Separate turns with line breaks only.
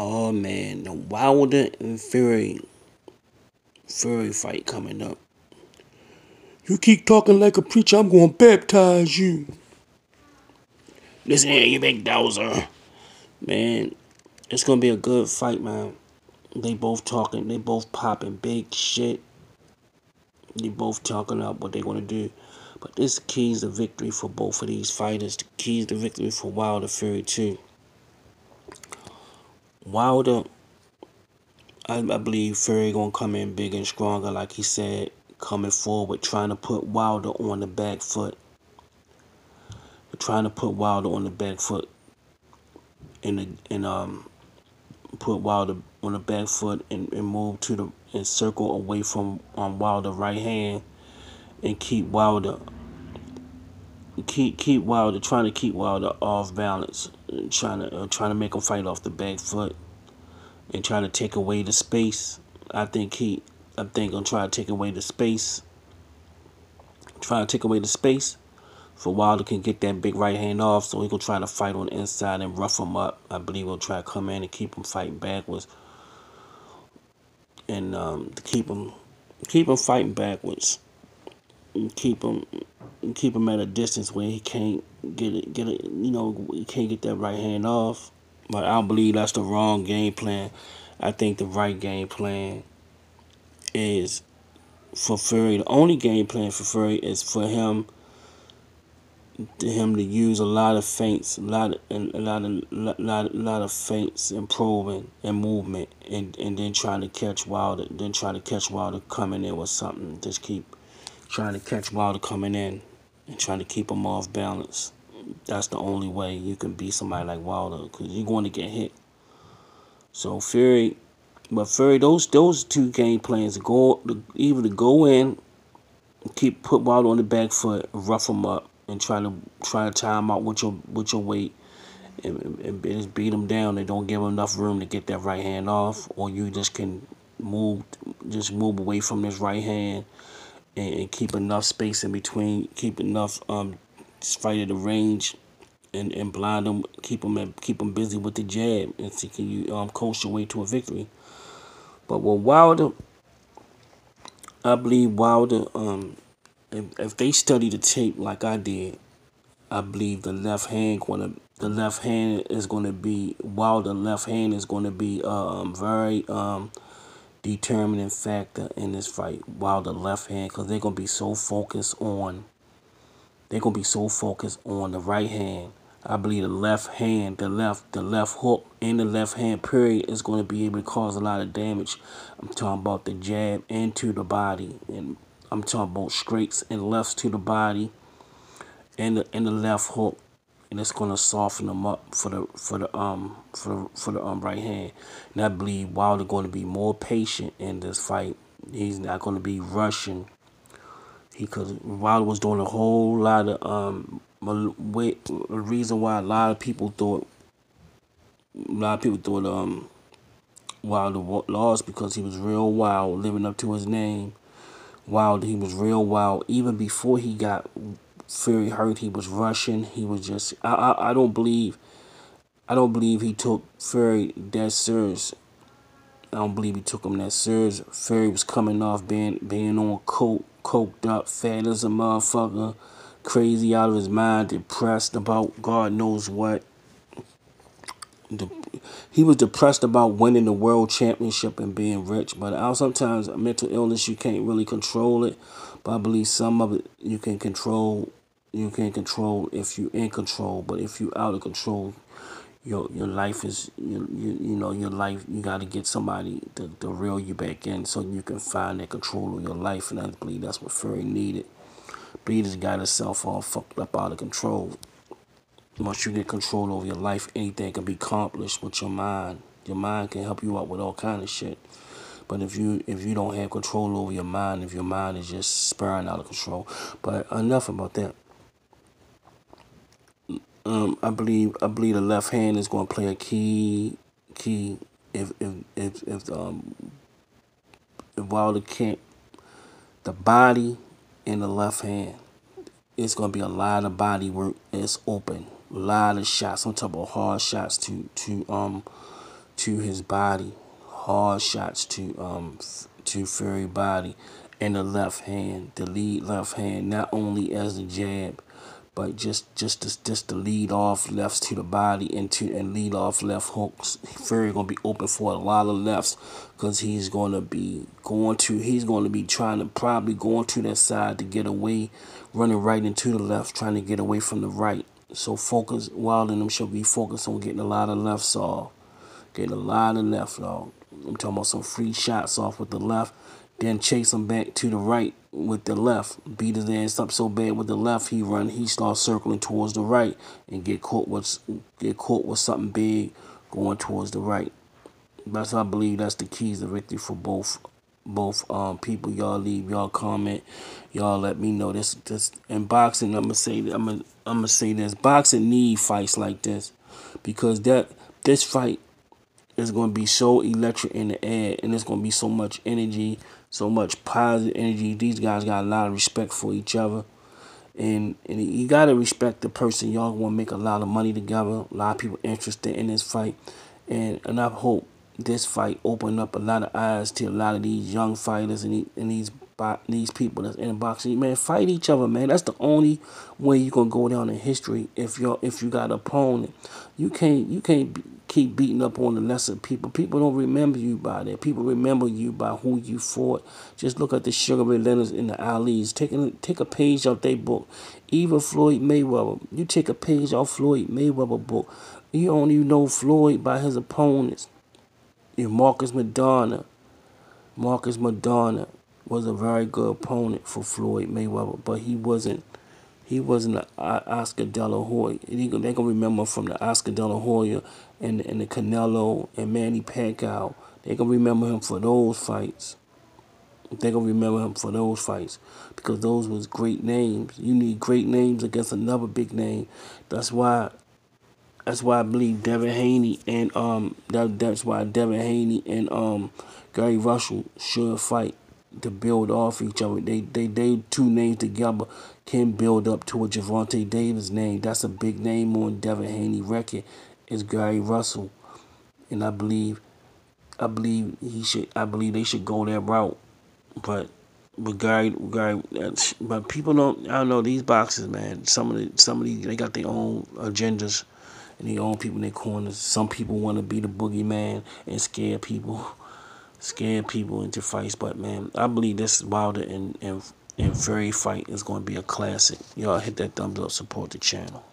Oh man, the Wilder and Fury fight coming up. You keep talking like a preacher, I'm gonna baptize you. Listen here, you big dozer. Man, it's gonna be a good fight, man. They both talking, they both popping big shit. They both talking about what they gonna do. But this keys the victory for both of these fighters. The keys the victory for Wilder Fury too. Wilder, I believe Fury gonna come in big and stronger, like he said, coming forward, trying to put Wilder on the back foot. Trying to put Wilder on the back foot and put Wilder on the back foot and move to the and circle away from Wilder right hand and keep Wilder trying to keep Wilder off balance, trying to make him fight off the back foot and trying to take away the space. I think gonna try to take away the space. Try to take away the space for Wilder can get that big right hand off, so he gonna try to fight on the inside and rough him up. I believe he'll try to come in and keep him fighting backwards and to keep him fighting backwards. And keep him at a distance where he can't he can't get that right hand off. But I don't believe that's the wrong game plan. I think the right game plan is for Fury. The only game plan for Fury is for him to use a lot of feints, a lot of feints and probing and movement, and then trying to catch Wilder, coming in with something. Just keep trying to catch Wilder coming in and trying to keep him off balance. That's the only way you can beat somebody like Wilder, because you're going to get hit. So Fury, those two game plans either to go in, put Wilder on the back foot, rough him up, and try to tie him out with your weight, and just beat him down and don't give him enough room to get that right hand off, or you just can move away from this right hand and keep enough space in between, keep enough fight at the range, and blind him, keep him busy with the jab, and see can you coast your way to a victory. But with Wilder, I believe Wilder, if they study the tape like I did, I believe the left hand is gonna be Wilder. Left hand is gonna be very determining factor in this fight. Wilder left hand, because they're gonna be so focused on the right hand. I believe the left hand, the left hook, and the left hand period is going to be able to cause a lot of damage. I'm talking about the jab into the body, and I'm talking about straights and lefts to the body, and the left hook, and it's going to soften them up for the right hand. And I believe Wilder going to be more patient in this fight. He's not going to be rushing. Because Wilder was doing a whole lot of the reason why a lot of people thought Wilder lost, because he was real wild, living up to his name. He was real wild. Even before he got Fury hurt, he was rushing. He was just I don't believe he took Fury that serious. I don't believe he took him that serious. Fury was coming off being on coked up, fat as a motherfucker, crazy out of his mind, depressed about God knows what. He was depressed about winning the world championship and being rich. But sometimes mental illness, you can't really control it. But I believe some of it you can control. You can control if you're in control. But if you're out of control, your life is your life. You got to get somebody to reel you back in, so you can find that control of your life. And I believe that's what Fury needed. But he just got himself all fucked up out of control. Once you get control over your life, anything can be accomplished with your mind. Your mind can help you out with all kind of shit. But if you don't have control over your mind, if your mind is just spiraling out of control. But enough about that. I believe the left hand is going to play a key if Wilder can't, the body and the left hand, it's going to be a lot of body work. It's open, a lot of shots. I'm talking about hard shots to to his body, hard shots to Fury body, and the left hand, the lead left hand, not only as a jab, but just the lead off lefts to the body and lead off left hooks. Fury gonna be open for a lot of lefts because he's gonna be trying to probably go into that side to get away, running right into the left, trying to get away from the right. So focus, Wilder and them should be focused on getting a lot of lefts off, getting a lot of left off. I'm talking about some free shots off with the left, then chase him back to the right with the left. Beat his ass up so bad with the left, he starts circling towards the right and get caught with something big going towards the right. That's I believe that's the keys to victory for both people. Y'all leave y'all comment, y'all let me know this in boxing. I'm gonna say this: boxing need fights like this because this fight is going to be so electric in the air, and there's going to be so much energy, so much positive energy. These guys got a lot of respect for each other, and you got to respect the person. Y'all want to make a lot of money together. A lot of people interested in this fight, and I hope this fight open up a lot of eyes to a lot of these young fighters and these people that's in boxing. Man, fight each other, man. That's the only way you gonna go down in history. If you got an opponent, you can't keep beating up on the lesser people. People don't remember you by that. People remember you by who you fought. Just look at the Sugar Ray Leonards and the Ali's. Take a page out their book. Even Floyd Mayweather, you take a page off Floyd Mayweather book. You only know Floyd by his opponents. Marcus Maidana was a very good opponent for Floyd Mayweather, but he wasn't an Oscar De La Hoya. They're gonna remember from the Oscar De La Hoya and the Canelo and Manny Pacquiao. They're gonna remember him for those fights. They're gonna remember him for those fights because those was great names. You need great names against another big name. That's why I believe Devin Haney and that's why Devin Haney and Gary Russell should fight to build off each other. They two names together can build up to a Gervonta Davis name. That's a big name on Devin Haney record is Gary Russell, and I believe they should go that route. But Gary, but people don't. I don't know these boxers, man. Some of these they got their own agendas and their own people in their corners. Some people want to be the boogeyman and scare people into fights. But man, I believe this Wilder and Fury fight is going to be a classic. Y'all hit that thumbs up, support the channel.